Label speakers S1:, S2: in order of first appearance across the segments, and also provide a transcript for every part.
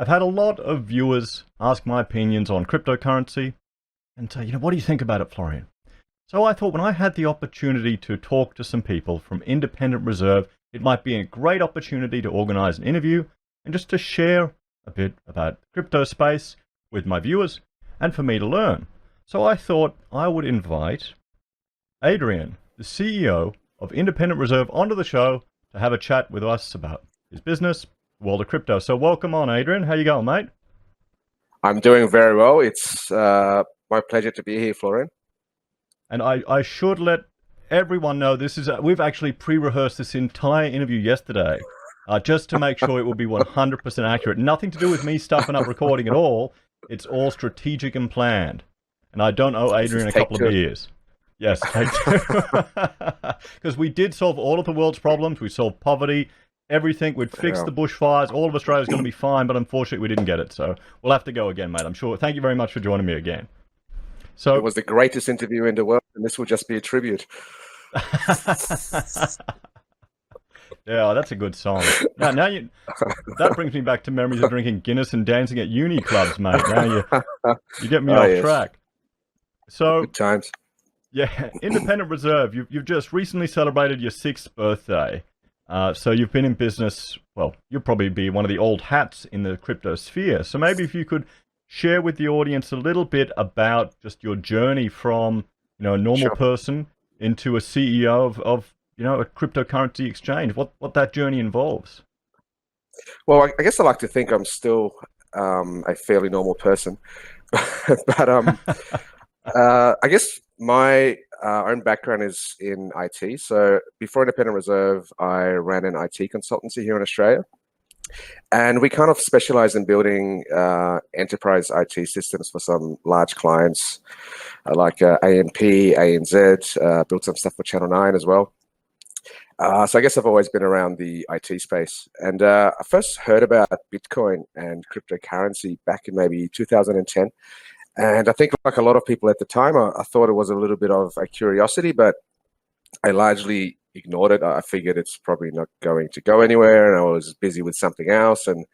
S1: I've had a lot of viewers ask my opinions on cryptocurrency and say, what do you think about it, Florian? So I thought when I had the opportunity to talk to some people from Independent Reserve, it might be a great opportunity to organize an interview and just to share a bit about crypto space with my viewers and for me to learn. So I thought I would invite Adrian, the CEO of Independent Reserve, onto the show to have a chat with us about his business, world of crypto. So welcome on, Adrian. How you going, mate?
S2: I'm doing very well. It's my pleasure to be here, Florian.
S1: And I should let everyone know this is we've actually pre-rehearsed this entire interview yesterday, just to make sure it will be 100% accurate. Nothing to do with me stuffing up recording at all. It's all strategic and planned. And I don't owe Adrian a couple of beers. Yes, take two. Because we did solve all of the world's problems. We solved poverty, everything. We'd fixed the bushfires. All of Australia's going to be fine, but unfortunately we didn't get it. So we'll have to go again, mate, I'm sure. Thank you very much for joining me again. So
S2: it was the greatest interview in the world, and this will just be a tribute.
S1: Yeah, that's a good song. Now that brings me back to memories of drinking Guinness and dancing at uni clubs, mate. Now you get me off track. So
S2: good times.
S1: Yeah, Independent Reserve, you've just recently celebrated your 6th birthday. So you've been in business, well, you'll probably be one of the old hats in the crypto sphere. So maybe if you could share with the audience a little bit about just your journey from, a normal person into a CEO of a cryptocurrency exchange, what that journey involves.
S2: Well, I guess I like to think I'm still a fairly normal person, but I guess my own background is in IT. So before Independent Reserve, I ran an IT consultancy here in Australia. And we kind of specialize in building enterprise IT systems for some large clients like AMP, ANZ, built some stuff for Channel 9 as well. So I guess I've always been around the IT space. And I first heard about Bitcoin and cryptocurrency back in maybe 2010. And I think like a lot of people at the time, I thought it was a little bit of a curiosity, but I largely ignored it. I figured it's probably not going to go anywhere, and I was busy with something else, and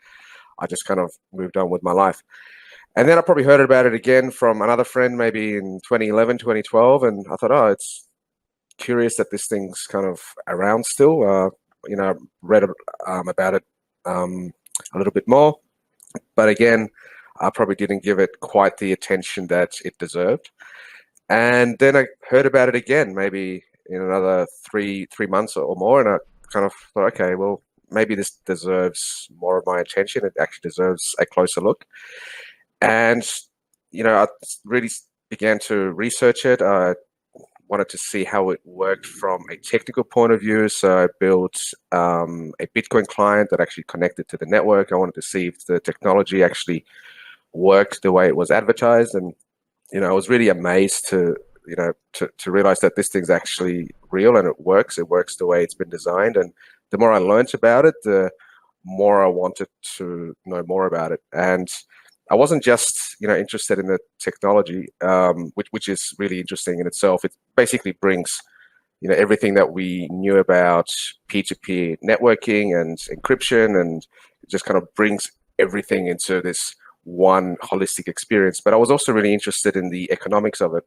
S2: I just kind of moved on with my life. And then I probably heard about it again from another friend maybe in 2011, 2012, and I thought, oh, it's curious that this thing's kind of around still. Read about it a little bit more, but again, I probably didn't give it quite the attention that it deserved. And then I heard about it again, maybe in another three months or more, and I kind of thought, okay, well, maybe this deserves more of my attention. It actually deserves a closer look. And, I really began to research it. I wanted to see how it worked from a technical point of view. So I built a Bitcoin client that actually connected to the network. I wanted to see if the technology actually worked the way it was advertised. And, I was really amazed to realize that this thing's actually real and it works. It works the way it's been designed. And the more I learned about it, the more I wanted to know more about it. And I wasn't just, interested in the technology, which is really interesting in itself. It basically brings, everything that we knew about peer-to-peer networking and encryption, and it just kind of brings everything into this one holistic experience. But I was also really interested in the economics of it.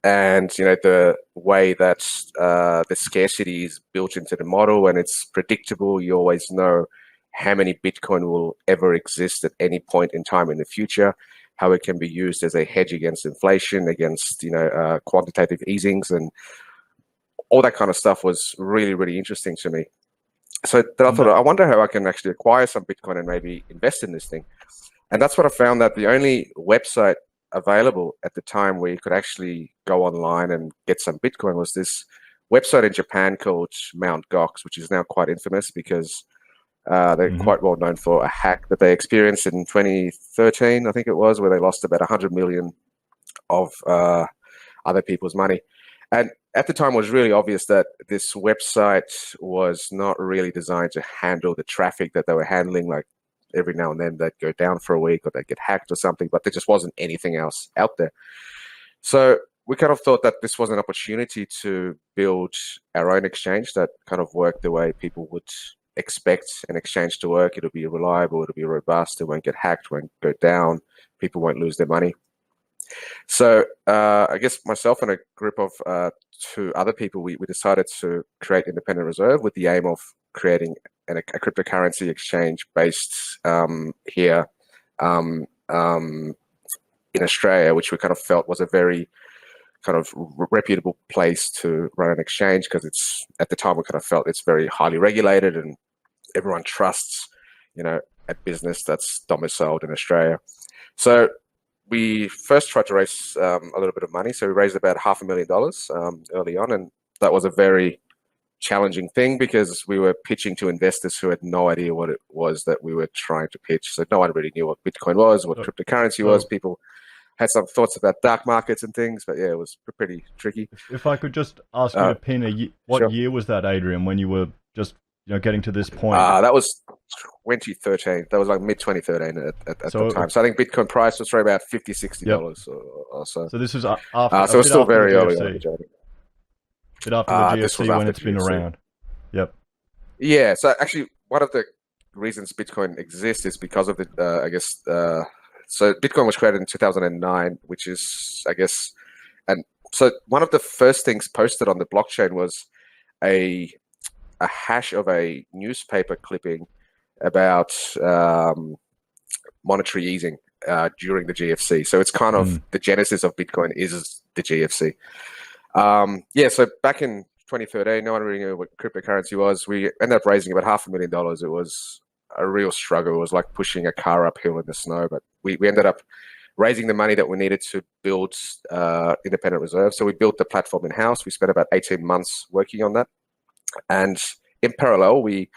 S2: And, the way that the scarcity is built into the model, and it's predictable. You always know how many Bitcoin will ever exist at any point in time in the future, how it can be used as a hedge against inflation, against, quantitative easings, and all that kind of stuff was really, really interesting to me. So then I thought, I wonder how I can actually acquire some Bitcoin and maybe invest in this thing. And that's what I found, that the only website available at the time where you could actually go online and get some Bitcoin was this website in Japan called Mt. Gox, which is now quite infamous because they're quite well known for a hack that they experienced in 2013, I think it was, where they lost about 100 million of other people's money. And at the time, it was really obvious that this website was not really designed to handle the traffic that they were handling. Like every now and then they'd go down for a week or they'd get hacked or something, but there just wasn't anything else out there. So we kind of thought that this was an opportunity to build our own exchange that kind of worked the way people would expect an exchange to work. It'll be reliable, it'll be robust, it won't get hacked, won't go down, people won't lose their money. So I guess myself and a group of two other people, we decided to create Independent Reserve with the aim of creating a cryptocurrency exchange based here in Australia, which we kind of felt was a very kind of reputable place to run an exchange, because it's, at the time, we kind of felt it's very highly regulated and everyone trusts, a business that's domiciled in Australia. So we first tried to raise a little bit of money. So we raised about $500,000 early on, and that was a very challenging thing because we were pitching to investors who had no idea what it was that we were trying to pitch. So no one really knew what Bitcoin was, what cryptocurrency was. People had some thoughts about dark markets and things, but yeah, it was pretty tricky.
S1: If I could just ask you to pin what year was that, Adrian, when you were just getting to this point?
S2: That was 2013. That was like mid-2013 at the time. So I think Bitcoin price was around about $50, $60 or so.
S1: So this was
S2: so it was still very early on the journey.
S1: A bit after the GFC when it's been around. Yep. Yeah,
S2: so actually one of the reasons Bitcoin exists is because of the, so Bitcoin was created in 2009, which is, and so one of the first things posted on the blockchain was a hash of a newspaper clipping about monetary easing during the GFC. So it's kind of the genesis of Bitcoin is the GFC. So back in 2013, no one really knew what cryptocurrency was. We ended up raising about $500,000. It was a real struggle. It was like pushing a car uphill in the snow, but we ended up raising the money that we needed to build Independent Reserve. So we built the platform in-house. We spent about 18 months working on that. And in parallel, we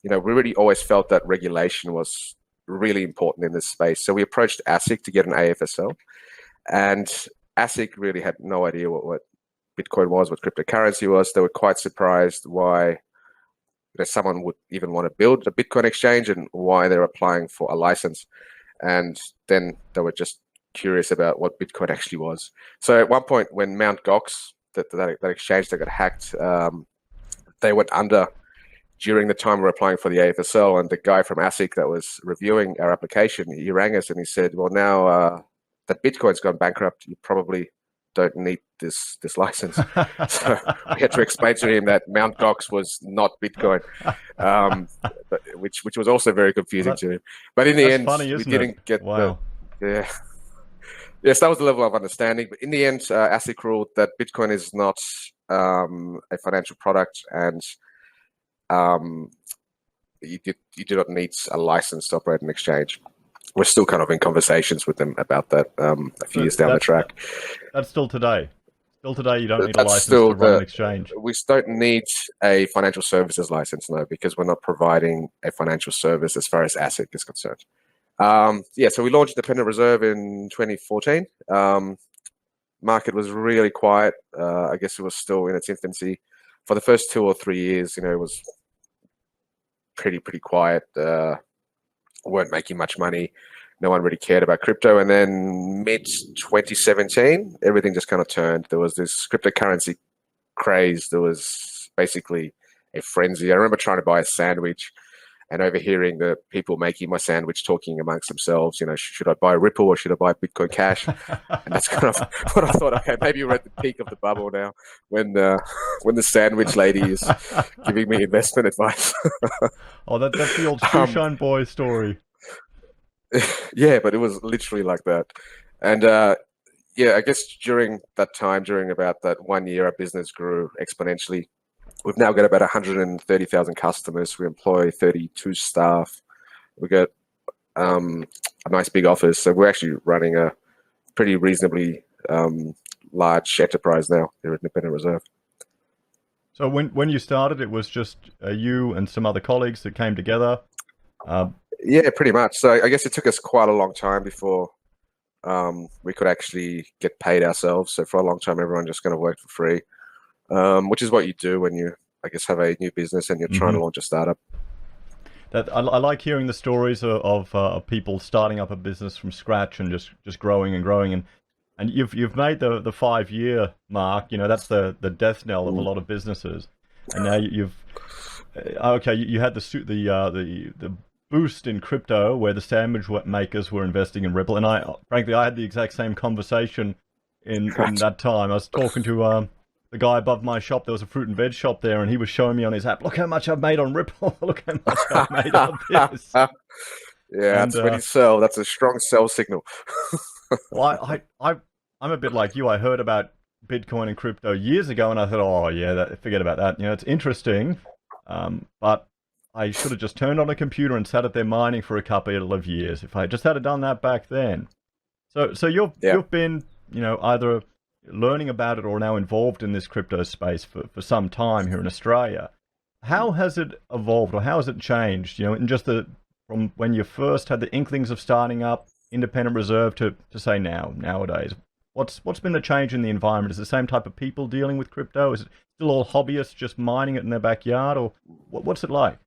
S2: really always felt that regulation was really important in this space. So we approached ASIC to get an AFSL, and ASIC really had no idea what Bitcoin was, what cryptocurrency was. They were quite surprised why someone would even want to build a Bitcoin exchange and why they're applying for a license. And then they were just curious about what Bitcoin actually was. So at one point when Mt. Gox, that exchange that got hacked, they went under during the time we were applying for the AFSL, and the guy from ASIC that was reviewing our application, he rang us and he said, well, now that Bitcoin's gone bankrupt, you probably don't need this license. So we had to explain to him that Mt. Gox was not Bitcoin, which was also very confusing to him. But in the end, we didn't get Yes, that was the level of understanding. But in the end, ASIC ruled that Bitcoin is not a financial product, and you do not need a license to operate an exchange. We're still kind of in conversations with them about that a few years down the track.
S1: That's still today. Still today, you don't need a license to run an exchange.
S2: We don't need a financial services license, no, because we're not providing a financial service as far as ASIC is concerned. So we launched Independent Reserve in 2014. Market was really quiet. I guess it was still in its infancy. For the first 2 or 3 years, it was pretty quiet. Weren't making much money. No one really cared about crypto. And then mid-2017, everything just kind of turned. There was this cryptocurrency craze. There was basically a frenzy. I remember trying to buy a sandwich and overhearing the people making my sandwich talking amongst themselves, should I buy Ripple or should I buy Bitcoin Cash? And that's kind of what I thought, okay, maybe we're at the peak of the bubble now when the sandwich lady is giving me investment advice.
S1: Oh, that's the old Shoeshine Boy story.
S2: Yeah, but it was literally like that. And I guess during that time, during about that 1 year, our business grew exponentially. We've now got about 130,000 customers. We employ 32 staff. We got a nice big office. So we're actually running a pretty reasonably large enterprise now here at Independent Reserve.
S1: So when you started, it was just you and some other colleagues that came together?
S2: Yeah, pretty much. So I guess it took us quite a long time before we could actually get paid ourselves. So for a long time, everyone just kind of worked for free. Which is what you do when you, I guess, have a new business and you're trying to launch a startup.
S1: I like hearing the stories of people starting up a business from scratch and just growing and growing. And you've made the 5-year mark. That's the death knell of a lot of businesses. And now Okay, you had the boost in crypto where the sandwich makers were investing in Ripple, and frankly I had the exact same conversation in
S2: Right.
S1: that time. I was talking to the guy above my shop. There was a fruit and veg shop there, and he was showing me on his app, look how much I've made on Ripple. Look how much I've made on this.
S2: Yeah,
S1: And
S2: that's when you sell. That's a strong sell signal.
S1: well, I'm a bit like you. I heard about Bitcoin and crypto years ago, and I thought, oh yeah, forget about that. It's interesting, but I should have just turned on a computer and sat at there mining for a couple of years if I just had done that back then. So
S2: Yeah.
S1: you've been either learning about it or now involved in this crypto space for some time here in Australia. How has it evolved, or how has it changed? In just from when you first had the inklings of starting up independent reserve to say nowadays. What's been the change in the environment? Is it the same type of people dealing with crypto? Is it still all hobbyists just mining it in their backyard, or what's it like?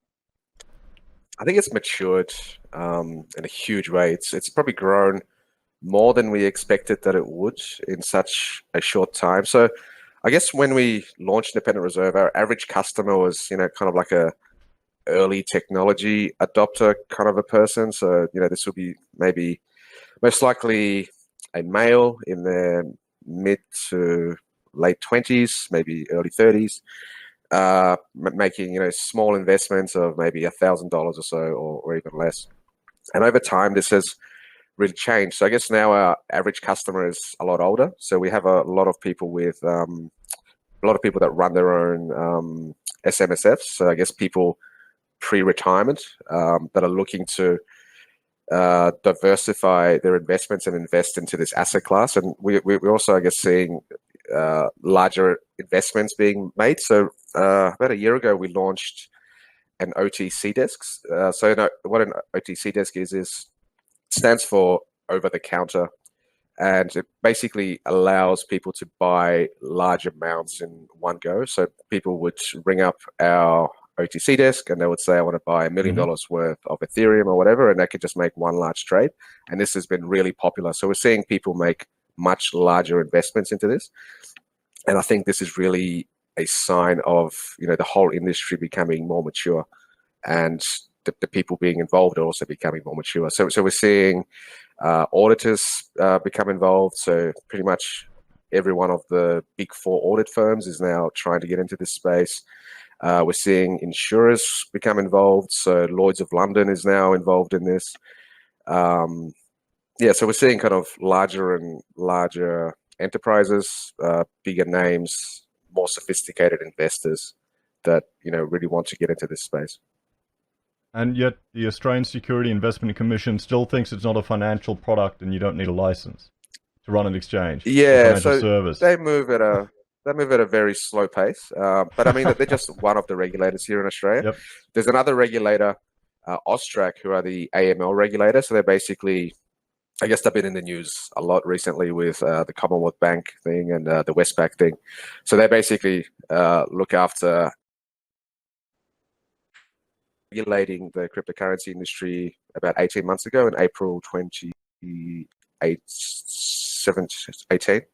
S2: I think it's matured in a huge way. It's probably grown more than we expected that it would in such a short time. So I guess when we launched Independent Reserve, our average customer was, kind of like a early technology adopter kind of a person. So, this would be maybe most likely a male in their mid to late 20s, maybe early 30s, making, small investments of maybe $1,000 or so, or even less. And over time, this has really changed. So I guess now our average customer is a lot older. So we have a lot of people that run their own SMSFs. So I guess people pre-retirement that are looking to diversify their investments and invest into this asset class. And we're also, I guess, seeing larger investments being made. So about a year ago, we launched an OTC desk. What an OTC desk is stands for over the counter, and it basically allows people to buy large amounts in one go. So people would ring up our OTC desk and they would say, I want to buy $1 million worth of Ethereum or whatever, and they could just make one large trade. And this has been really popular. So we're seeing people make much larger investments into this. And I think this is really a sign of, the whole industry becoming more mature, and the people being involved are also becoming more mature. So we're seeing auditors become involved. So pretty much every one of the big four audit firms is now trying to get into this space. We're seeing insurers become involved. So Lloyd's of London is now involved in this. So we're seeing kind of larger and larger enterprises, bigger names, more sophisticated investors that, really want to get into this space.
S1: And yet the Australian Security Investment Commission still thinks it's not a financial product and you don't need a license to run an exchange or financial service.
S2: They move at a very slow pace. But I mean, they're just one of the regulators here in Australia.
S1: Yep.
S2: There's another regulator, Austrac, who are the AML regulator. So they're basically, I guess they've been in the news a lot recently with the Commonwealth Bank thing and the Westpac thing. So they basically look after regulating the cryptocurrency industry about 18 months ago, in April 2018.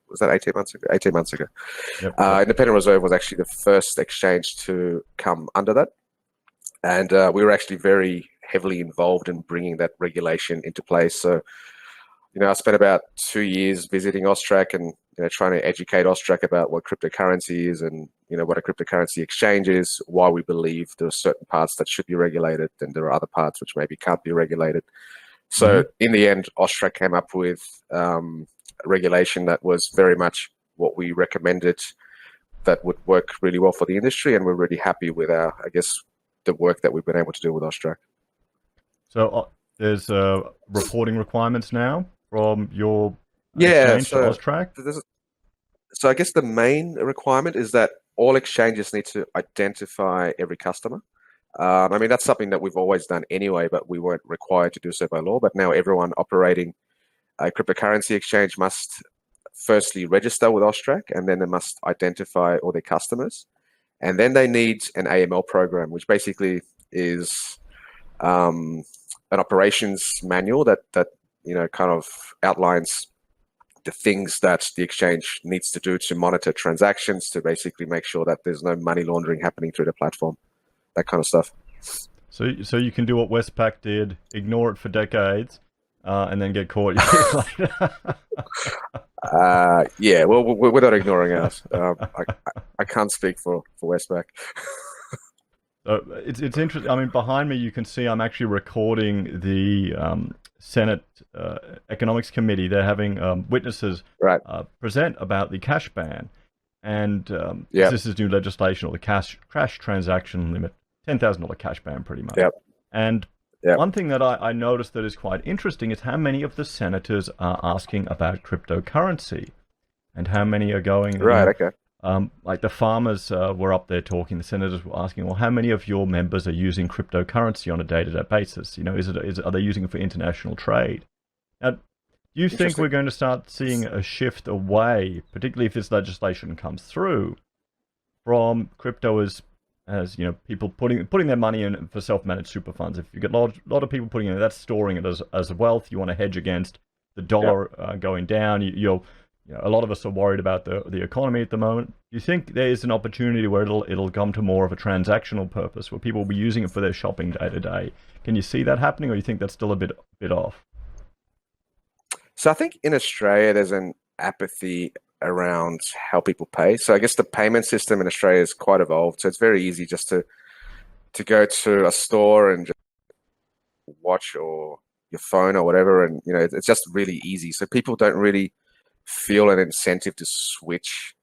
S2: Was that 18 months ago? 18 months ago.
S1: Yep.
S2: Independent Reserve was actually the first exchange to come under that. And we were actually very heavily involved in bringing that regulation into place. So, I spent about 2 years visiting Austrac and trying to educate Austrac about what cryptocurrency is and what a cryptocurrency exchange is, why we believe there are certain parts that should be regulated and there are other parts which maybe can't be regulated. So in the end, Austrac came up with regulation that was very much what we recommended, that would work really well for the industry, and we're really happy with the work that we've been able to do with Austrac.
S1: So there's reporting requirements now from your exchange to Austrac?
S2: So I guess the main requirement is that all exchanges need to identify every customer. I mean, that's something that we've always done anyway, but we weren't required to do so by law. But now everyone operating a cryptocurrency exchange must firstly register with Austrac, and then they must identify all their customers. And then they need an AML program, which basically is an operations manual that kind of outlines the things that the exchange needs to do to monitor transactions, to basically make sure that there's no money laundering happening through the platform. that kind of stuff.
S1: So you can do what Westpac did, ignore it for decades, and then get caught years later.
S2: Yeah, well, we're not ignoring us. I can't speak for Westpac.
S1: So it's interesting. I mean, behind me you can see I'm actually recording the Senate Economics Committee. They're having witnesses
S2: Right.
S1: present about the cash ban, and
S2: Yep.
S1: this is new legislation, or the cash transaction limit, $10,000 cash ban, pretty much.
S2: Yep.
S1: And
S2: Yep.
S1: one thing that I noticed that is quite interesting is how many of the senators are asking about cryptocurrency, and how many are going.
S2: Right. Okay.
S1: Like the farmers were up there talking. The senators were asking, "Well, how many of your members are using cryptocurrency on a day-to-day basis? You know, are they using it for international trade?" Now, do you think we're going to start seeing a shift away, particularly if this legislation comes through, from crypto as you know, people putting their money in for self-managed super funds? If you get a lot of people putting in, that's storing it as wealth. You want to hedge against the dollar going down. You know, a lot of us are worried about the economy at the moment. Do you think there is an opportunity where it'll come to more of a transactional purpose, where people will be using it for their shopping day to day? Can you see that happening, or you think that's still a bit off?
S2: So I think in Australia there's an apathy around how people pay. So I guess the payment system in Australia is quite evolved. So it's very easy just to go to a store and just watch, or your phone or whatever, and you know, it's just really easy. So people don't really feel an incentive to switch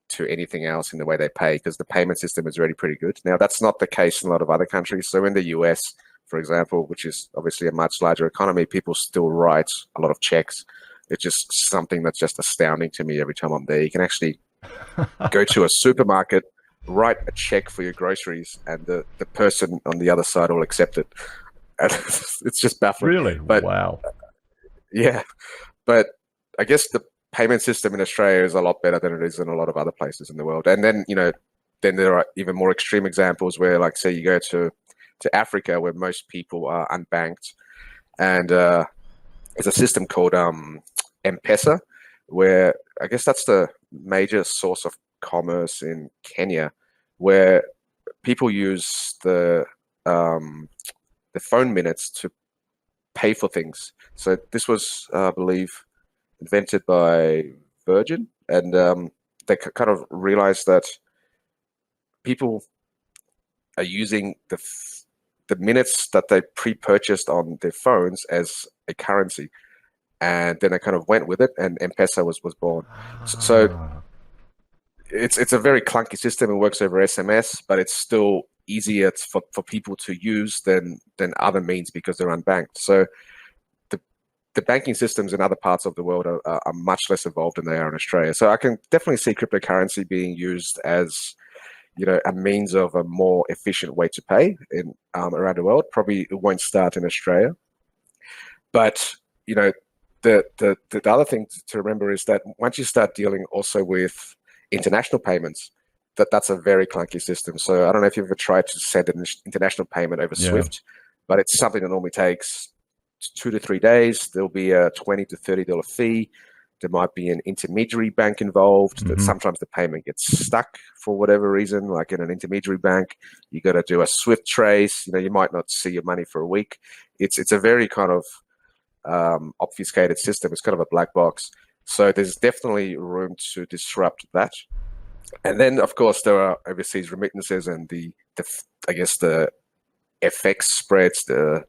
S2: to anything else in the way they pay, because the payment system is already pretty good. Now, that's not the case in a lot of other countries. So in the US, for example, which is obviously a much larger economy, people still write a lot of checks. It's just something that's just astounding to me every time I'm there. You can actually go to a supermarket, write a check for your groceries, and the person on the other side will accept it. And it's just baffling.
S1: Really?
S2: But,
S1: wow.
S2: Yeah. But I guess the payment system in Australia is a lot better than it is in a lot of other places in the world. And then, you know, then there are even more extreme examples where, like, say you go to Africa, where most people are unbanked, and there's a system called M-Pesa, where I guess that's the major source of commerce in Kenya, where people use the phone minutes to pay for things. So this was, I believe, invented by Virgin, and they kind of realized that people are using the minutes that they pre-purchased on their phones as a currency, and then they kind of went with it, and M-Pesa was born. So it's a very clunky system. It works over SMS, but it's still easier for people to use than other means, because they're unbanked. So the banking systems in other parts of the world are much less evolved than they are in Australia. So I can definitely see cryptocurrency being used as, you know, a means of a more efficient way to pay in around the world. Probably it won't start in Australia, but you know, the other thing to remember is that once you start dealing also with international payments, that's a very clunky system. So I don't know if you've ever tried to send an international payment over Swift, but it's something that normally takes 2 to 3 days. There'll be a $20 to $30 fee. There might be an intermediary bank involved. That sometimes the payment gets stuck for whatever reason, like in an intermediary bank. You got to do a Swift trace. You know, you might not see your money for a week. It's a very kind of obfuscated system. It's kind of a black box. So there's definitely room to disrupt that. And then, of course, there are overseas remittances and the I guess the FX spreads, the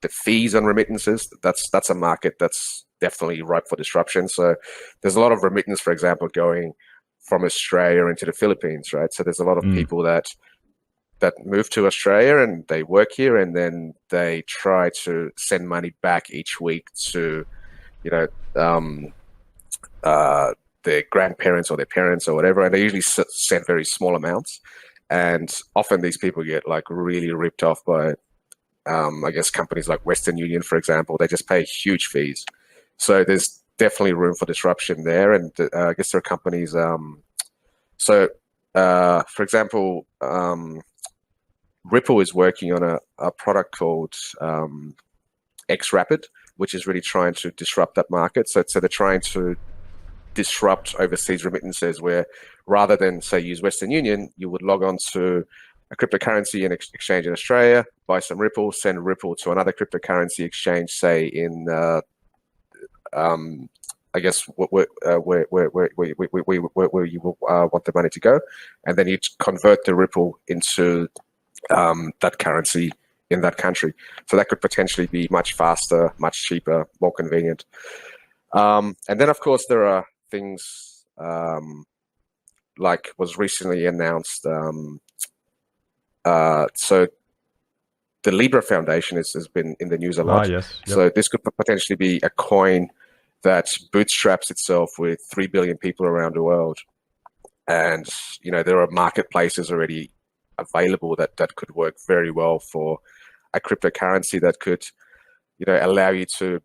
S2: fees on remittances. That's a market that's definitely ripe for disruption. So there's a lot of remittance, for example, going from Australia into the Philippines, right? So there's a lot of people that move to Australia and they work here, and then they try to send money back each week to, you know, their grandparents or their parents or whatever, and they usually send very small amounts. And often these people get like really ripped off by, I guess, companies like Western Union, for example. They just pay huge fees. So there's definitely room for disruption there. And I guess there are companies. For example, Ripple is working on a product called X-Rapid, which is really trying to disrupt that market. So they're trying to disrupt overseas remittances, where rather than, say, use Western Union, you would log on to a cryptocurrency in exchange in Australia, buy some Ripple, send Ripple to another cryptocurrency exchange, say in I guess where you want the money to go, and then you convert the Ripple into that currency in that country. So that could potentially be much faster, much cheaper, more convenient. And then, of course, there are things like was recently announced. So the Libra Foundation has been in the news a lot.
S1: Yes. Yep.
S2: So this could potentially be a coin that bootstraps itself with 3 billion people around the world. And, there are marketplaces already available that could work very well for a cryptocurrency that could, allow you to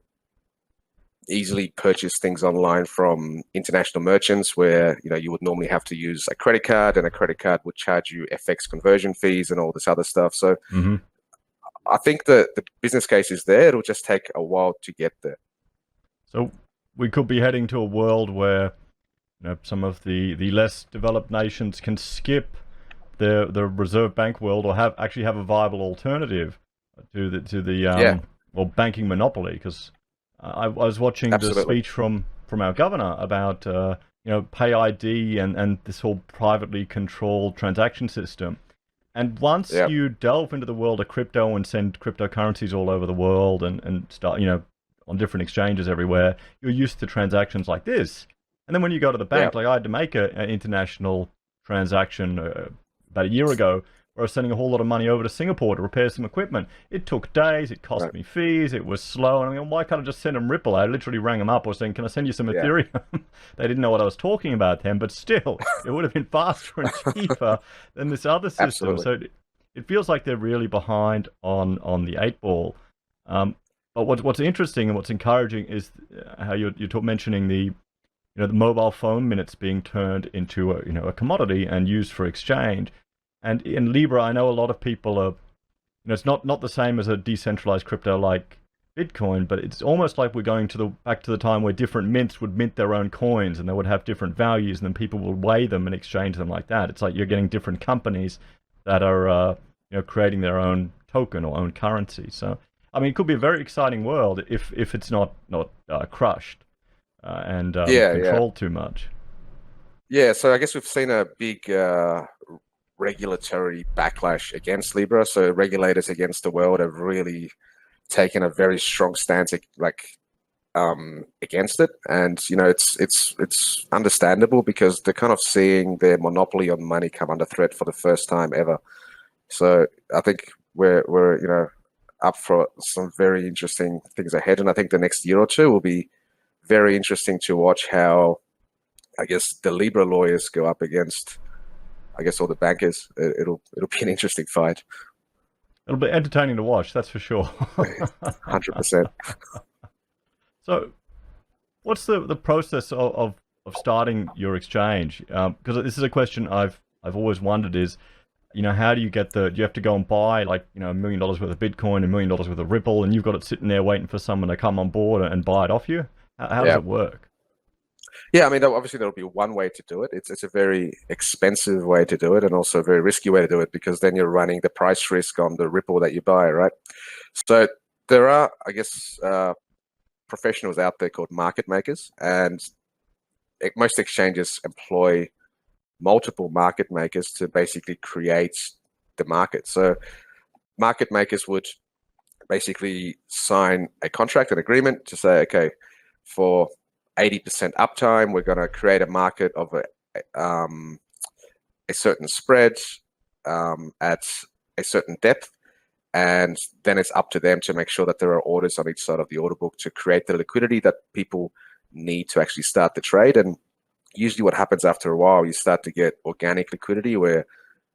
S2: easily purchase things online from international merchants where, you would normally have to use a credit card, and a credit card would charge you FX conversion fees and all this other stuff. So I think the business case is there. It'll just take a while to get there.
S1: So we could be heading to a world where some of the less developed nations can skip the Reserve Bank world, or have a viable alternative to the banking monopoly. Because I was watching the speech from our governor about Pay ID and this whole privately controlled transaction system. And once you delve into the world of crypto and send cryptocurrencies all over the world and start on different exchanges everywhere, you're used to transactions like this. And then when you go to the bank, like I had to make an international transaction about a year ago, where I was sending a whole lot of money over to Singapore to repair some equipment. It took days, it cost me fees, it was slow. And I mean, why can't I just send them Ripple? I literally rang them up or saying, can I send you some Ethereum? They didn't know what I was talking about then, but still, it would have been faster and cheaper than this other system.
S2: Absolutely.
S1: So it feels like they're really behind on the 8-ball. But what's interesting and what's encouraging is how you're mentioning the the mobile phone minutes being turned into a commodity and used for exchange. And in Libra, I know a lot of people are, it's not the same as a decentralized crypto like Bitcoin, but it's almost like we're going back to the time where different mints would mint their own coins, and they would have different values, and then people will weigh them and exchange them like that. It's like you're getting different companies that are creating their own token or own currency. So I mean, it could be a very exciting world if it's not crushed and controlled too much.
S2: Yeah, so I guess we've seen a big regulatory backlash against Libra. So regulators against the world have really taken a very strong stance, against it, and it's understandable because they're kind of seeing their monopoly on money come under threat for the first time ever. So I think we're up for some very interesting things ahead, and I think the next year or two will be very interesting to watch how, I guess, the Libra lawyers go up against, I guess, all the bankers. It'll be an interesting fight.
S1: It'll be entertaining to watch, that's for sure.
S2: 100%.
S1: So, what's the process of starting your exchange? Because this is a question I've always wondered is, how do you get do you have to go and buy $1 million worth of Bitcoin, $1 million worth of Ripple, and you've got it sitting there waiting for someone to come on board and buy it off you? How does it work?
S2: Yeah, I mean, obviously there'll be one way to do it. It's a very expensive way to do it, and also a very risky way to do it, because then you're running the price risk on the Ripple that you buy, right? So there are, I guess, professionals out there called market makers, and most exchanges employ multiple market makers to basically create the market. So market makers would basically sign a contract, an agreement to say, okay, for 80% uptime, we're going to create a market of a certain spread at a certain depth, and then it's up to them to make sure that there are orders on each side of the order book to create the liquidity that people need to actually start the trade. And usually what happens after a while, you start to get organic liquidity where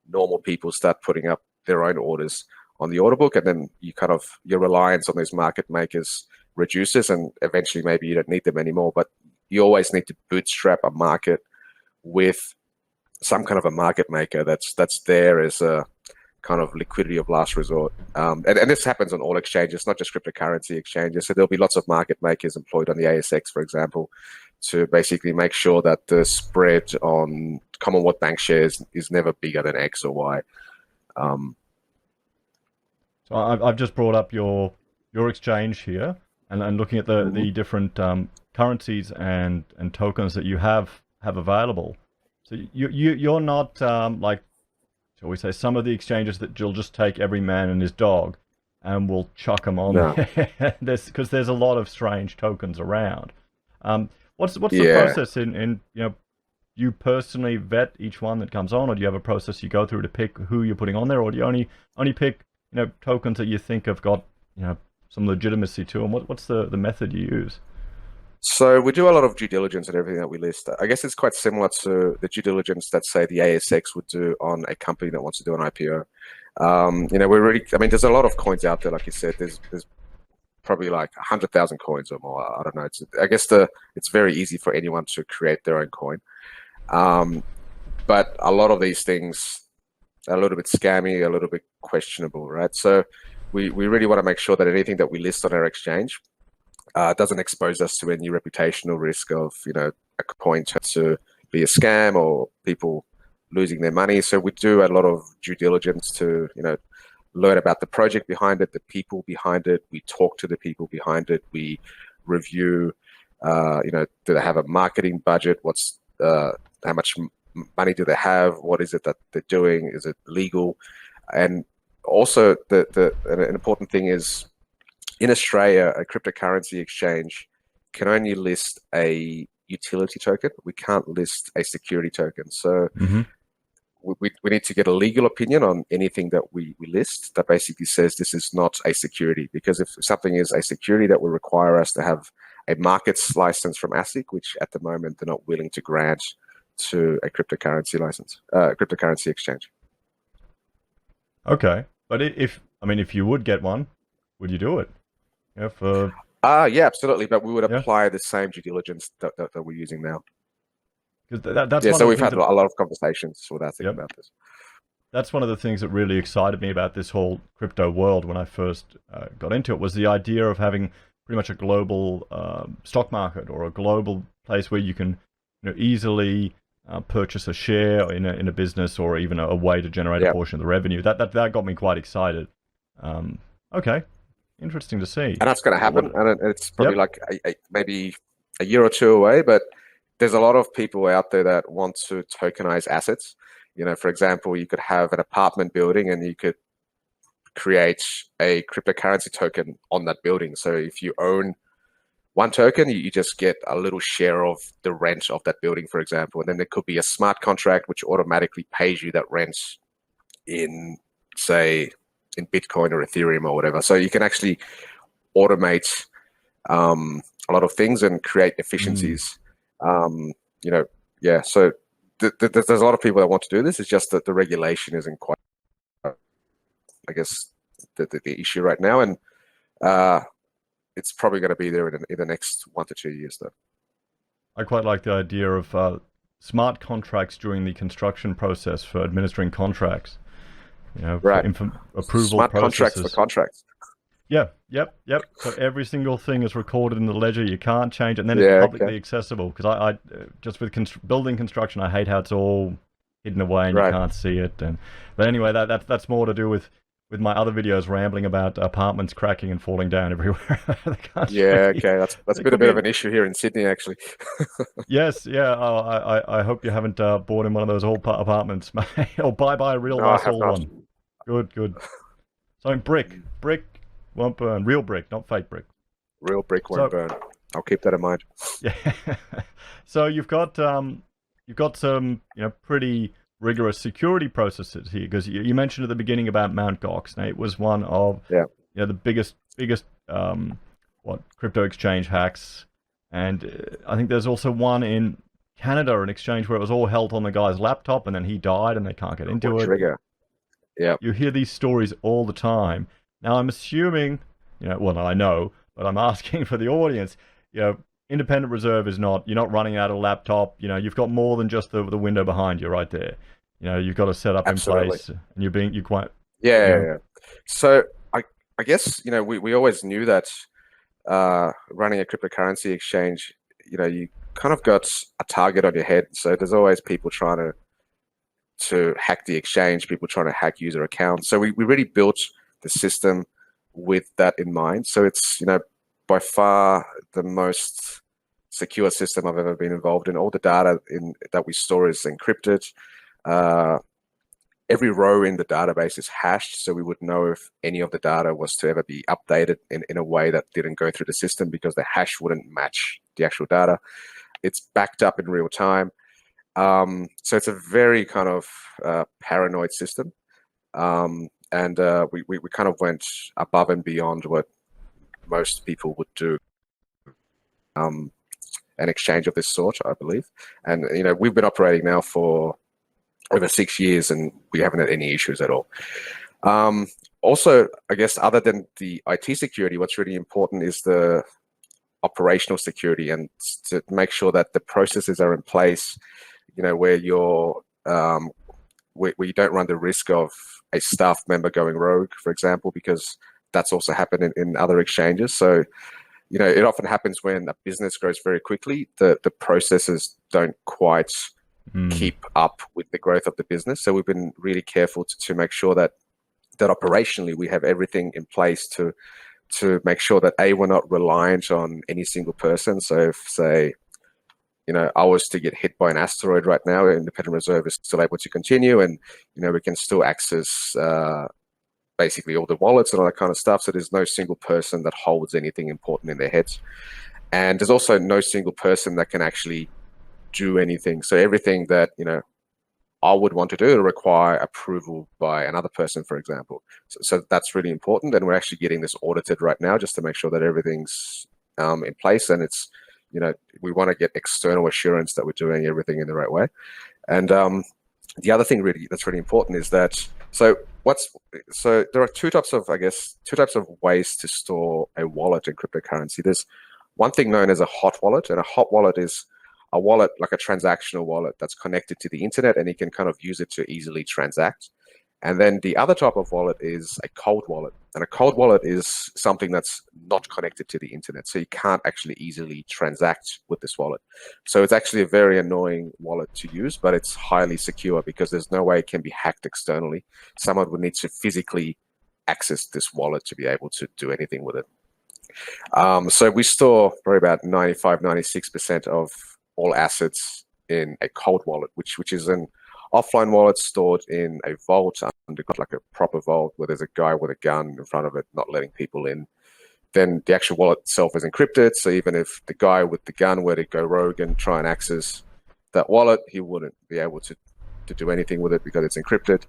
S2: normal people start putting up their own orders on the order book, and then your reliance on those market makers reduces, and eventually maybe you don't need them anymore. But you always need to bootstrap a market with some kind of a market maker that's there as a kind of liquidity of last resort. And this happens on all exchanges, not just cryptocurrency exchanges. So there'll be lots of market makers employed on the ASX, for example, to basically make sure that the spread on Commonwealth Bank shares is never bigger than X or Y.
S1: So I've just brought up your exchange here, and looking at the different currencies and tokens that you have available. So you're not like, shall we say, some of the exchanges that you'll just take every man and his dog and will chuck them on there. Because there's a lot of strange tokens around. What's the process in you personally vet each one that comes on, or do you have a process you go through to pick who you're putting on there, or do you only pick tokens that you think have got some legitimacy to them? What's the method you use?
S2: So we do a lot of due diligence on everything that we list. I guess it's quite similar to the due diligence that, say, the ASX would do on a company that wants to do an IPO. There's a lot of coins out there, like you said. There's probably like 100,000 coins or more. I don't know. It's very easy for anyone to create their own coin. But a lot of these things are a little bit scammy, a little bit questionable, right? So we really want to make sure that anything that we list on our exchange doesn't expose us to any reputational risk of, a coin to be a scam or people losing their money. So we do a lot of due diligence to, learn about the project behind it, the people behind it. We talk to the people behind it. We review, do they have a marketing budget? What's how much money do they have? What is it that they're doing? Is it legal? And also, an important thing is, in Australia, a cryptocurrency exchange can only list a utility token. We can't list a security token. So we need to get a legal opinion on anything that we list that basically says this is not a security. Because if something is a security, that will require us to have a markets license from ASIC, which at the moment they're not willing to grant to a cryptocurrency license, cryptocurrency exchange.
S1: Okay, but if you would get one, would you do it?
S2: Yeah, absolutely. But we would apply the same due diligence that we're using now.
S1: So
S2: we've had a lot of conversations with ASIC about this.
S1: That's one of the things that really excited me about this whole crypto world when I first got into it, was the idea of having pretty much a global stock market, or a global place where you can easily purchase a share in a business, or even a way to generate a portion of the revenue. That got me quite excited. Okay, interesting to see.
S2: And that's going to happen, and it's probably like maybe a year or two away, but there's a lot of people out there that want to tokenize assets. For example, you could have an apartment building and you could create a cryptocurrency token on that building. So if you own one token, you just get a little share of the rent of that building, for example. And then there could be a smart contract which automatically pays you that rent in, say, in Bitcoin or Ethereum or whatever. So you can actually automate a lot of things and create efficiencies. So there's a lot of people that want to do this. It's just that the regulation isn't quite, I guess, the issue right now. And it's probably going to be there in the next 1 to 2 years, though.
S1: I quite like the idea of smart contracts during the construction process for administering contracts.
S2: Right.
S1: Approval
S2: smart
S1: processes.
S2: Contracts for contracts.
S1: Yeah, yep. So every single thing is recorded in the ledger. You can't change it, and then it's publicly accessible. Because I just with building construction, I hate how it's all hidden away and you can't see it. But anyway, that's more to do with my other videos rambling about apartments cracking and falling down everywhere.
S2: That's been a bit of an issue here in Sydney, actually.
S1: Yes, yeah. I hope you haven't bought in one of those old apartments, mate. Or buy a real nice old one. Good. So brick won't burn. Real brick, not fake brick.
S2: Real brick won't burn. I'll keep that in mind.
S1: Yeah. So you've got some pretty rigorous security processes here, because you mentioned at the beginning about Mt. Gox. Now, it was one of the biggest crypto exchange hacks, and I think there's also one in Canada, an exchange where it was all held on the guy's laptop, and then he died, and they can't get into it.
S2: Trigger. Yeah.
S1: You hear these stories all the time. Now, I'm assuming, I know, but I'm asking for the audience, independent reserve is not, you're not running out a laptop, you've got more than just the window behind you right there. You've got a setup in place, and you're quite...
S2: Yeah. So I guess, we always knew that running a cryptocurrency exchange, you kind of got a target on your head. So there's always people trying to hack the exchange, people trying to hack user accounts. So we really built the system with that in mind. So it's, by far the most secure system I've ever been involved in. All the data that we store is encrypted. Every row in the database is hashed, so we would know if any of the data was to ever be updated in a way that didn't go through the system, because the hash wouldn't match the actual data. It's backed up in real time. So it's a very kind of paranoid system. And we kind of went above and beyond what most people would do. An exchange of this sort, I believe. And, we've been operating now for over 6 years, and we haven't had any issues at all. Also, I guess, other than the IT security, what's really important is the operational security, and to make sure that the processes are in place, where you're where you don't run the risk of a staff member going rogue, for example, because that's also happened in other exchanges. So, it often happens when a business grows very quickly, the processes don't quite keep up with the growth of the business. So we've been really careful to make sure that operationally we have everything in place to make sure that we're not reliant on any single person. So if, say, I was to get hit by an asteroid right now, Independent Reserve is still able to continue, and we can still access basically all the wallets and all that kind of stuff. So there's no single person that holds anything important in their heads, and there's also no single person that can actually do anything. So everything that I would want to do will require approval by another person, for example. So that's really important, and we're actually getting this audited right now just to make sure that everything's in place, and it's we want to get external assurance that we're doing everything in the right way. And the other thing that's really important is that so there are two types of ways to store a wallet in cryptocurrency. There's one thing known as a hot wallet, and a hot wallet is a wallet like a transactional wallet that's connected to the internet, and you can kind of use it to easily transact. And then the other type of wallet is a cold wallet. And a cold wallet is something that's not connected to the internet. So you can't actually easily transact with this wallet. So it's actually a very annoying wallet to use, but it's highly secure because there's no way it can be hacked externally. Someone would need to physically access this wallet to be able to do anything with it. So we store probably about 95-96% of all assets in a cold wallet, which is an offline wallet stored in a vault under like a proper vault where there's a guy with a gun in front of it not letting people in. Then the actual wallet itself is encrypted, so even if the guy with the gun were to go rogue and try and access that wallet, he wouldn't be able to do anything with it because it's encrypted.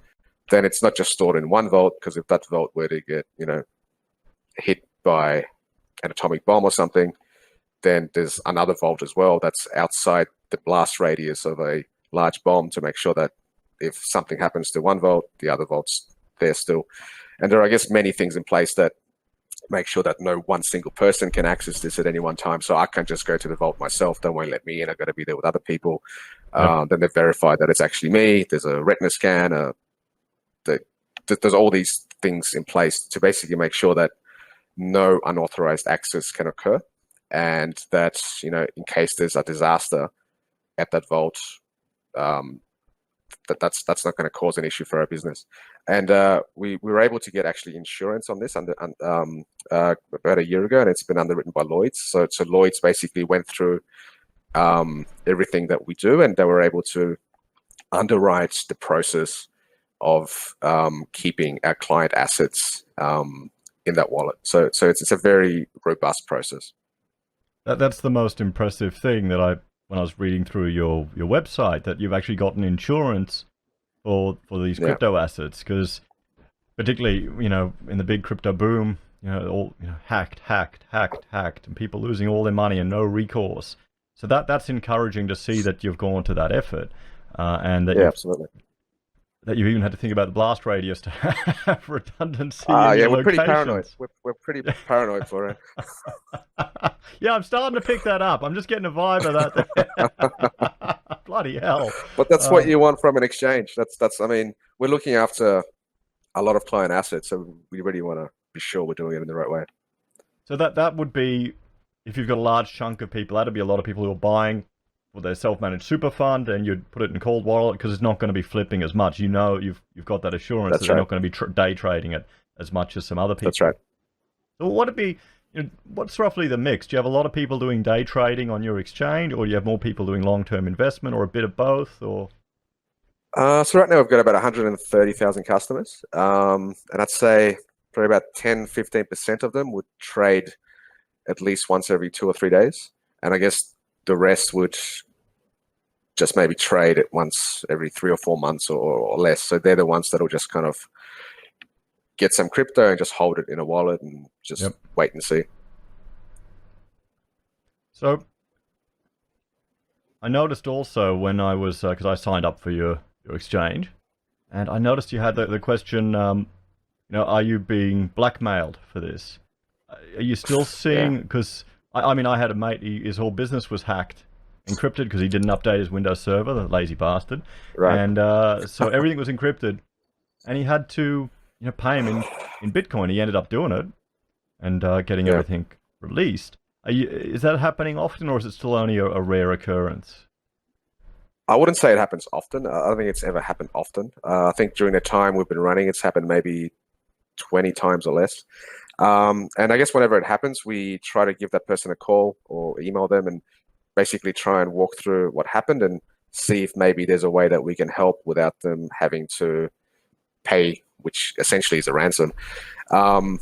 S2: Then it's not just stored in one vault, because if that vault were to get hit by an atomic bomb or something, then there's another vault as well that's outside the blast radius of a large bomb to make sure that if something happens to one vault, the other vault's there still. And there are, I guess, many things in place that make sure that no one single person can access this at any one time. So I can't just go to the vault myself. They won't let me in. I've got to be there with other people. Yep. Then they verify that it's actually me. There's a retina scan. There's all these things in place to basically make sure that no unauthorized access can occur, and that in case there's a disaster at that vault, that's not going to cause an issue for our business. And we were able to get actually insurance on this about a year ago, and it's been underwritten by Lloyd's. So Lloyd's basically went through everything that we do, and they were able to underwrite the process of keeping our client assets in that wallet. So it's a very robust process.
S1: That's the most impressive thing that when I was reading through your website, that you've actually gotten insurance for these crypto assets, because particularly in the big crypto boom, all hacked, and people losing all their money and no recourse. So that's encouraging to see that you've gone to that effort, and that
S2: absolutely.
S1: That you even had to think about the blast radius to have redundancy.
S2: We're pretty paranoid. We're pretty paranoid for it.
S1: Yeah, I'm starting to pick that up. I'm just getting a vibe of that. Bloody hell!
S2: But that's what you want from an exchange. That's. I mean, we're looking after a lot of client assets, so we really want to be sure we're doing it in the right way.
S1: So that would be, if you've got a large chunk of people, that'd be a lot of people who are buying their self-managed super fund, and you'd put it in cold wallet because it's not going to be flipping as much. You've got that assurance that they're not going to be day trading it as much as some other people.
S2: That's right.
S1: So what's roughly the mix? Do you have a lot of people doing day trading on your exchange, or do you have more people doing long-term investment, or a bit of both, or?
S2: So right now we've got about 130,000 customers, and I'd say probably about 10-15% of them would trade at least once every 2 or 3 days, and I guess the rest would just maybe trade it once every 3 or 4 months or less. So they're the ones that'll just kind of get some crypto and just hold it in a wallet and just wait and see.
S1: So I noticed also when I was, because I signed up for your exchange, and I noticed you had the question, are you being blackmailed for this? Are you still seeing, because I mean, I had a mate, his whole business was hacked, encrypted, because he didn't update his Windows server, the lazy bastard.
S2: Right.
S1: And so everything was encrypted, and he had to pay him in Bitcoin. He ended up doing it and getting everything released. Is that happening often, or is it still only a rare occurrence?
S2: I wouldn't say it happens often. I don't think it's ever happened often. I think during the time we've been running, it's happened maybe 20 times or less. And I guess whenever it happens, we try to give that person a call or email them and basically try and walk through what happened and see if maybe there's a way that we can help without them having to pay, which essentially is a ransom. And,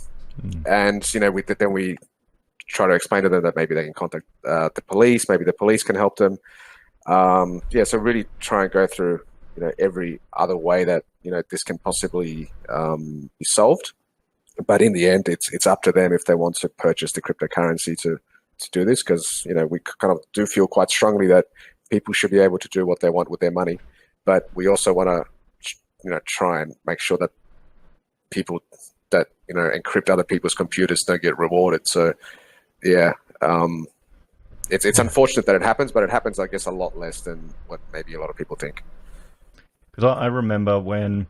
S2: then we try to explain to them that maybe they can contact the police, maybe the police can help them. So really try and go through, every other way that, this can possibly be solved. But in the end, it's up to them if they want to purchase the cryptocurrency to do this, because, we kind of do feel quite strongly that people should be able to do what they want with their money. But we also want to, try and make sure that people that, encrypt other people's computers don't get rewarded. So, it's unfortunate that it happens, but it happens, I guess, a lot less than what maybe a lot of people think.
S1: Because I remember when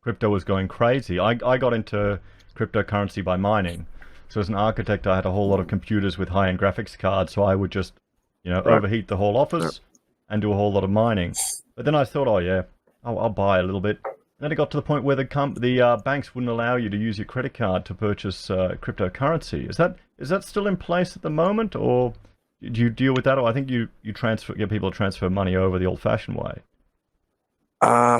S1: crypto was going crazy, I got into cryptocurrency by mining. So as an architect, I had a whole lot of computers with high-end graphics cards, so I would just, overheat the whole office and do a whole lot of mining. But then I thought, I'll buy a little bit. And then it got to the point where the banks wouldn't allow you to use your credit card to purchase cryptocurrency. Is that still in place at the moment, or do you deal with that? Or I think you get people to transfer money over the old-fashioned way.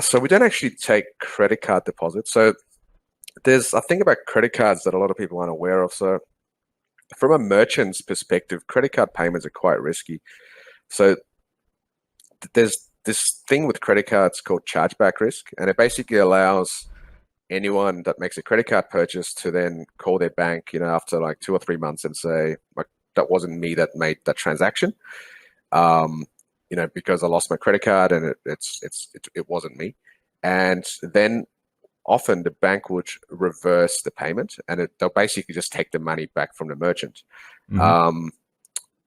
S2: So we don't actually take credit card deposits. So there's a thing about credit cards that a lot of people aren't aware of. So from a merchant's perspective, credit card payments are quite risky. So there's this thing with credit cards called chargeback risk, and it basically allows anyone that makes a credit card purchase to then call their bank, after like 2 or 3 months and say, like, that wasn't me that made that transaction, because I lost my credit card and it wasn't me. And then often the, would reverse the payment, and they'll basically just take the money back from the merchant,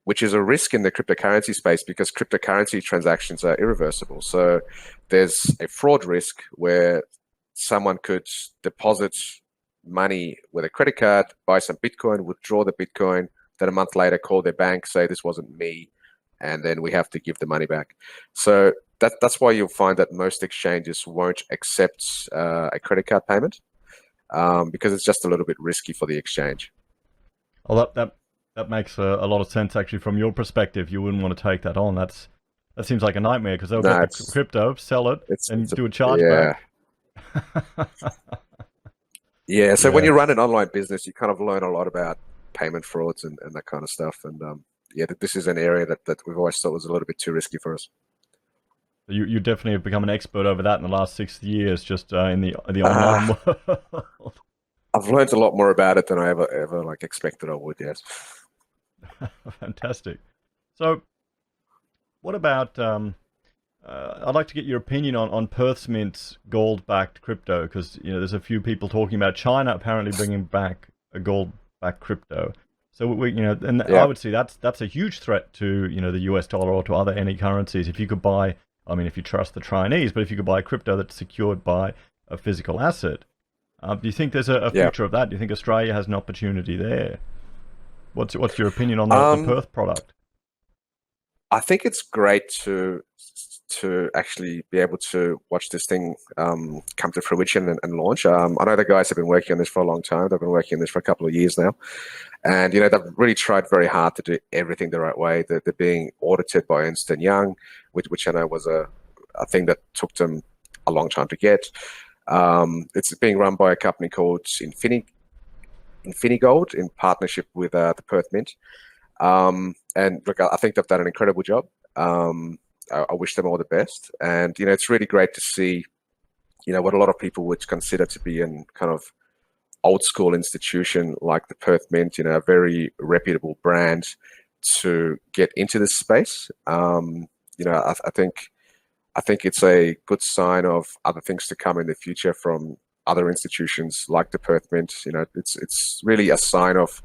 S2: which is a risk in the cryptocurrency space because cryptocurrency transactions are irreversible. So there's a fraud risk where someone could deposit money with a credit card, buy some Bitcoin, withdraw the Bitcoin, then a month later call their bank, say this wasn't me, and then we have to give the money back. So that's why you'll find that most exchanges won't accept a credit card payment, because it's just a little bit risky for the exchange.
S1: Well, that makes a lot of sense, actually, from your perspective. You wouldn't want to take that on. That seems like a nightmare, because they'll get the crypto, sell it, and do a chargeback.
S2: So when you run an online business, you kind of learn a lot about payment frauds and that kind of stuff. And this is an area that we've always thought was a little bit too risky for us.
S1: You definitely have become an expert over that in the last 6 years, just in the online world.
S2: I've learned a lot more about it than I ever like expected I would. Yes.
S1: Fantastic. So, what about? I'd like to get your opinion on Perth's Mint's gold-backed crypto, because there's a few people talking about China apparently bringing back a gold-backed crypto. So I would say that's a huge threat to the US dollar or to any currencies. If you could buy, if you trust the Chinese, but if you could buy crypto that's secured by a physical asset, do you think there's a future of that? Do you think Australia has an opportunity there? What's your opinion on the Perth product?
S2: I think it's great to actually be able to watch this thing come to fruition and launch. I know the guys have been working on this for a long time. They've been working on this for a couple of years now, and they've really tried very hard to do everything the right way. They're being audited by Ernst and Young, which I know was a thing that took them a long time to get. It's being run by a company called Infinigold in partnership with the Perth Mint. And look, I think they've done an incredible job. I wish them all the best. And, it's really great to see, what a lot of people would consider to be an kind of old school institution like the Perth Mint, a very reputable brand, to get into this space. I think it's a good sign of other things to come in the future from other institutions like the Perth Mint. It's really a sign of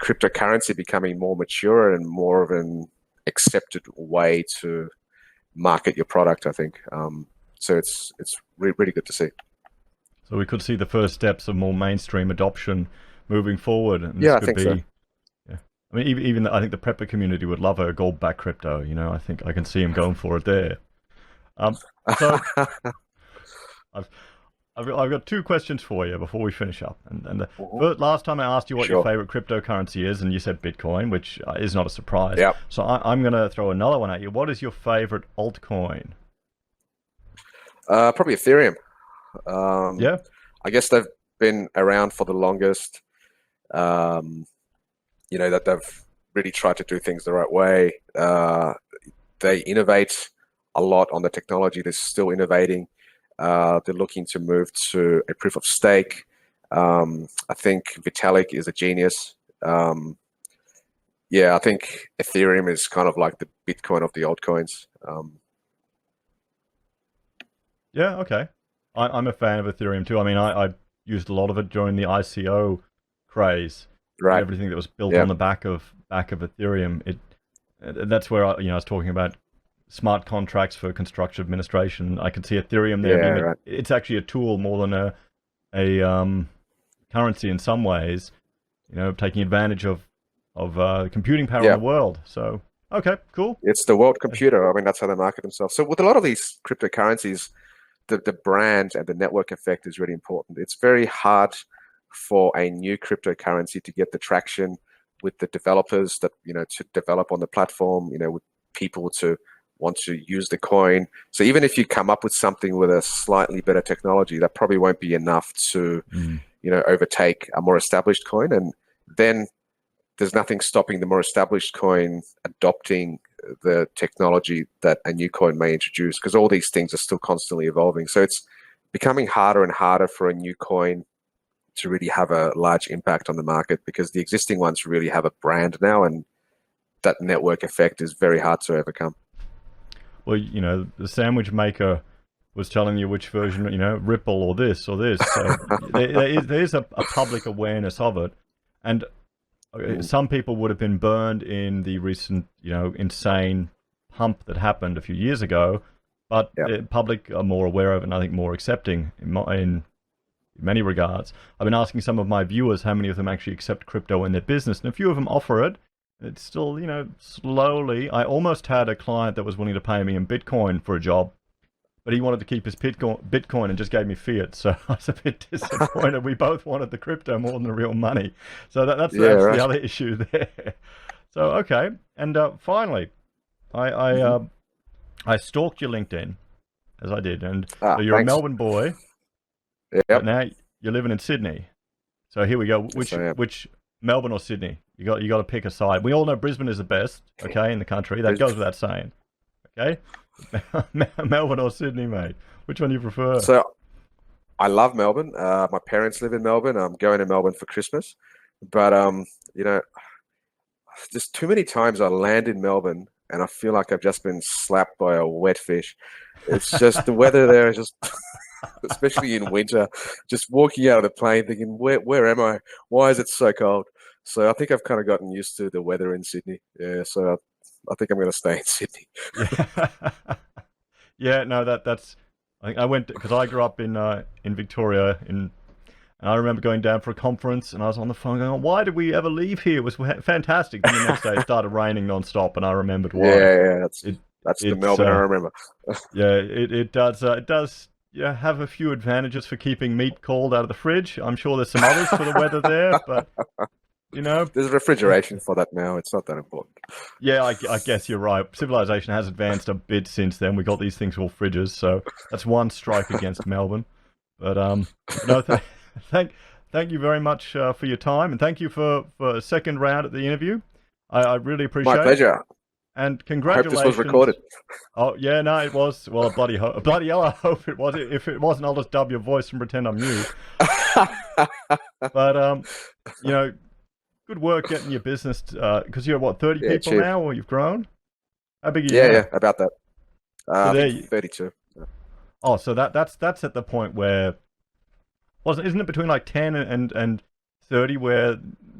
S2: cryptocurrency becoming more mature and more of an accepted way to market your product, I think. So it's really good to see.
S1: So we could see the first steps of more mainstream adoption moving forward. And
S2: I think so.
S1: Yeah. I mean, even I think the prepper community would love a gold-backed crypto. I think I can see him going for it there. So I've got two questions for you before we finish up. And the last time I asked you what your favorite cryptocurrency is, and you said Bitcoin, which is not a surprise.
S2: Yep.
S1: So I'm going to throw another one at you. What is your favorite altcoin?
S2: Probably Ethereum.
S1: Yeah.
S2: I guess they've been around for the longest. That they've really tried to do things the right way. They innovate a lot on the technology. They're still innovating. They're looking to move to a proof of stake. I think Vitalik is a genius. I think Ethereum is kind of like the Bitcoin of the altcoins.
S1: Yeah, okay. I'm a fan of Ethereum too. I mean, I used a lot of it during the ICO craze.
S2: Right.
S1: Everything that was built on the back of Ethereum. That's where I was talking about smart contracts for construction administration. I can see Ethereum there.
S2: Right.
S1: It's actually a tool more than a currency in some ways. Taking advantage of computing power in the world. So okay, cool.
S2: It's the world computer. I mean, that's how they market themselves. So with a lot of these cryptocurrencies, the brand and the network effect is really important. It's very hard for a new cryptocurrency to get the traction with the developers that to develop on the platform. With people to want to use the coin. So even if you come up with something with a slightly better technology, that probably won't be enough to, overtake a more established coin. And then there's nothing stopping the more established coin adopting the technology that a new coin may introduce, because all these things are still constantly evolving. So it's becoming harder and harder for a new coin to really have a large impact on the market, because the existing ones really have a brand now, and that network effect is very hard to overcome.
S1: Well, the sandwich maker was telling you which version, Ripple or this or this. So there is a public awareness of it. And some people would have been burned in the recent, insane pump that happened a few years ago. But the public are more aware of it, and I think more accepting in many regards. I've been asking some of my viewers how many of them actually accept crypto in their business, and a few of them offer it. It's still, slowly. I almost had a client that was willing to pay me in Bitcoin for a job, but he wanted to keep his Bitcoin and just gave me fiat. So I was a bit disappointed. We both wanted the crypto more than the real money. So that's the other issue there. So, okay. And finally, I stalked your LinkedIn, as I did. And so you're
S2: thanks.
S1: a Melbourne boy, but now you're living in Sydney. So here we go. Which Melbourne or Sydney? You got to pick a side. We all know Brisbane is the best, okay, in the country. That goes without saying. Okay, Melbourne or Sydney, mate? Which one do you prefer?
S2: So, I love Melbourne. My parents live in Melbourne. I'm going to Melbourne for Christmas, but just too many times I land in Melbourne and I feel like I've just been slapped by a wet fish. It's just the weather there is just. Especially in winter, just walking out of the plane thinking, where am I? Why is it so cold? So I think I've kind of gotten used to the weather in Sydney. Yeah, so I think I'm going to stay in Sydney.
S1: Yeah, no, that's. I think I went because I grew up in Victoria, And I remember going down for a conference, and I was on the phone going, "Why did we ever leave here? It was fantastic." And the next day it started raining non-stop, and I remembered why.
S2: Yeah, that's the Melbourne I remember.
S1: Yeah, it does. It does. Yeah, have a few advantages for keeping meat cold out of the fridge. I'm sure there's some others for the weather there, but
S2: there's refrigeration for that now. It's not that important.
S1: Yeah, I guess you're right. Civilization has advanced a bit since then. We got these things called fridges, so that's one strike against Melbourne. But no, thank you very much for your time, and thank you for a second round at the interview. I really appreciate it.
S2: My pleasure.
S1: And congratulations.
S2: I hope this was recorded.
S1: Oh, yeah, no, it was. Well, bloody hell, I hope it was. If it wasn't, I'll just dub your voice and pretend I'm you. But, good work getting your business, because you're, 30 people now, or you've grown? How big are you now?
S2: Yeah, about that. So 32.
S1: Oh, so that's at the point where, isn't it between like 10 and 30 where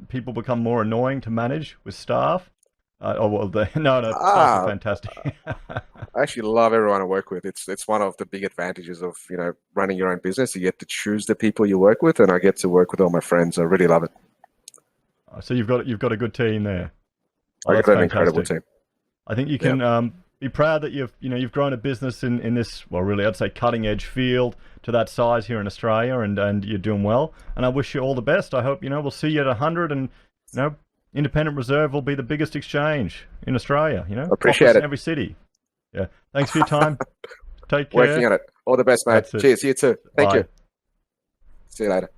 S1: people become more annoying to manage with staff? No, staff are fantastic.
S2: I actually love everyone I work with. It's one of the big advantages of running your own business. You get to choose the people you work with, and I get to work with all my friends. I really love it.
S1: So you've got a good team there.
S2: I got an incredible team.
S1: I think you can be proud that you've grown a business in this, well, really I'd say cutting edge field to that size here in Australia, and you're doing well. And I wish you all the best. I hope we'll see you at 100, and Independent Reserve will be the biggest exchange in Australia.
S2: Appreciate it.
S1: In every city. Yeah. Thanks for your time. Take care.
S2: Working on it. All the best, mate. Cheers. You too. Thank you. See you later.